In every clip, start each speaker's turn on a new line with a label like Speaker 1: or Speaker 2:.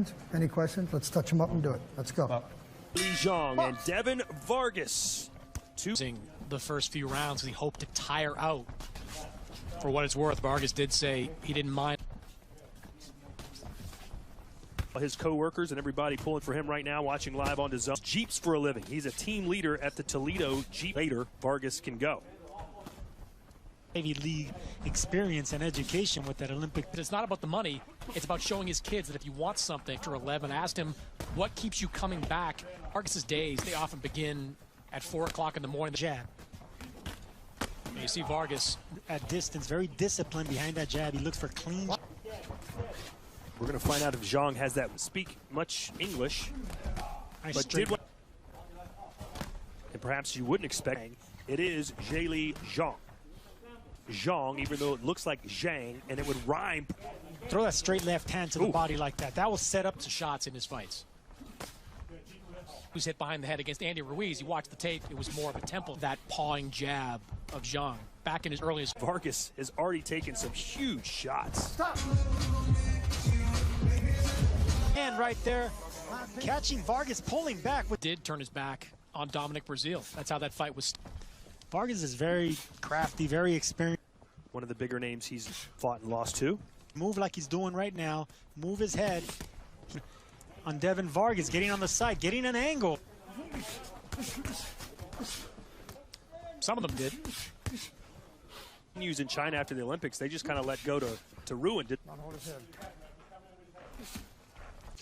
Speaker 1: questions? Any questions? Let's touch them up and do it. Let's go.
Speaker 2: Zhang and Devin Vargas.
Speaker 3: The first few rounds, he hoped to tire out. For what it's worth, Vargas did say he didn't mind.
Speaker 2: His co-workers and everybody pulling for him right now, watching live on Zhang. Jeeps for a living. He's a team leader at the Toledo Jeep. Later, Vargas can go.
Speaker 4: Ivy League experience and education with that Olympic.
Speaker 3: But it's not about the money. It's about showing his kids that if you want something. After 11, asked him, what keeps you coming back? Vargas's days, they often begin at 4 o'clock in the morning.
Speaker 4: Jab.
Speaker 3: And you see Vargas
Speaker 4: at distance, very disciplined behind that jab. He looks for clean.
Speaker 2: We're going to find out if Zhang has that speak much English.
Speaker 4: Nice
Speaker 2: But and perhaps you wouldn't expect. It is Zhilei Zhang. Zhang, even though it looks like Zhang, and it would rhyme.
Speaker 4: Throw that straight left hand to the body like that. That will set up
Speaker 3: to shots in his fights. He was hit behind the head against Andy Ruiz. You watched the tape, it was more of a temple. That pawing jab of Zhang back in his earliest.
Speaker 2: Vargas has already taken some huge shots.
Speaker 1: Stop.
Speaker 4: And right there, catching Vargas pulling back.
Speaker 3: Did turn his back on Dominic Brazil. That's how that fight was.
Speaker 4: Vargas is very crafty, very experienced.
Speaker 2: One of the bigger names he's fought and lost to.
Speaker 4: Move like he's doing right now. Move his head on Devin Vargas, getting on the side, getting an angle.
Speaker 3: Some of them did.
Speaker 2: News in China after the Olympics, they just kind of let go to ruin it.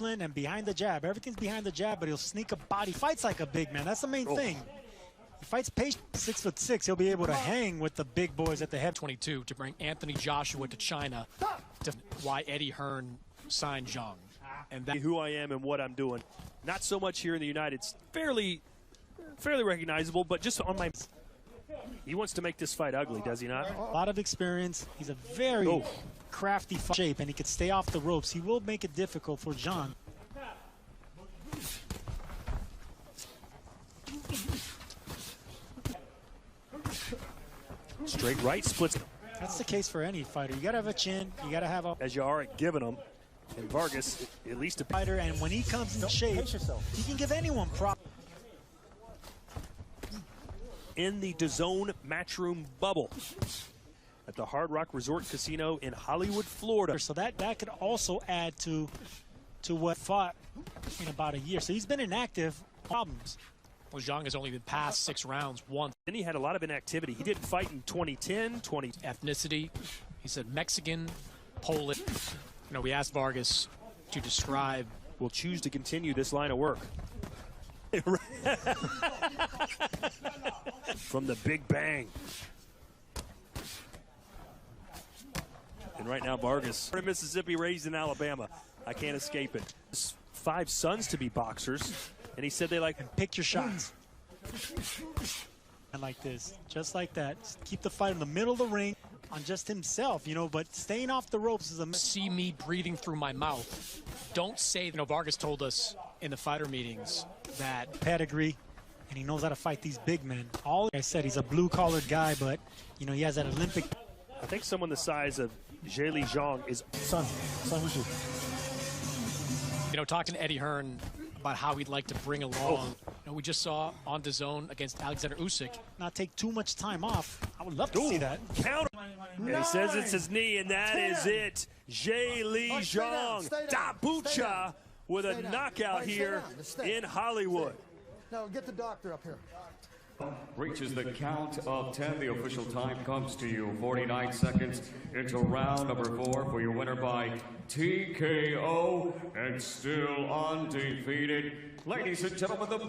Speaker 4: And behind the jab, everything's behind the jab, but he'll sneak a body. Fights like a big man. That's the main thing. He fights patient. 6'6". He'll be able to hang with the big boys at the head.
Speaker 3: 22 to bring Anthony Joshua to China. Why Eddie Hearn signed Zhang.
Speaker 2: And that's who I am and what I'm doing. Not so much here in the United States. Fairly recognizable, but just on my. He wants to make this fight ugly, does he not?
Speaker 4: A lot of experience. He's a very crafty shape, and he could stay off the ropes. He will make it difficult for Zhang.
Speaker 2: Straight right splits.
Speaker 4: That's the case for any fighter. You got to have a chin. You got to have a.
Speaker 2: As you are at giving them. And Vargas, at least a
Speaker 4: fighter, and when he comes in shape, he can give anyone prop.
Speaker 2: In the DAZN Matchroom bubble at the Hard Rock Resort Casino in Hollywood, Florida.
Speaker 4: So that could also add to what fought in about a year. So he's been inactive. Problems.
Speaker 3: Well, Zhang has only been past 6 rounds once.
Speaker 2: Then he had a lot of inactivity. He didn't fight in 2010,
Speaker 3: Ethnicity. He said Mexican, Polish. You know, we asked Vargas to describe.
Speaker 2: Will choose to continue this line of work. From the Big Bang. And right now, Vargas, from Mississippi, raised in Alabama. I can't escape it. His 5 sons to be boxers, and he said they like.
Speaker 4: And pick your shots. And like this, just like that. Just keep the fight in the middle of the ring on just himself, you know, but staying off the ropes is a.
Speaker 3: See me breathing through my mouth. Don't say, you know, Vargas told us in the fighter meetings that
Speaker 4: pedigree, and he knows how to fight these big men. All I said, he's a blue-collared guy, but, you know, he has that Olympic.
Speaker 2: I think someone the size of Zhilei Zhang is.
Speaker 1: Son, who's you?
Speaker 3: You know, talking to Eddie Hearn about how he'd like to bring along. You know, we just saw on DAZN against Alexander Usyk.
Speaker 4: Not take too much time off. I would love to see that.
Speaker 2: Counter. And he says it's his knee, and that is it. Zhilei Zhang, Dabucha, with a knockout here in Hollywood.
Speaker 1: No, get the doctor up here.
Speaker 5: Reaches the count of 10. The official time comes to you. 49 seconds into round number 4 for your winner by TKO and still undefeated. Ladies and gentlemen, the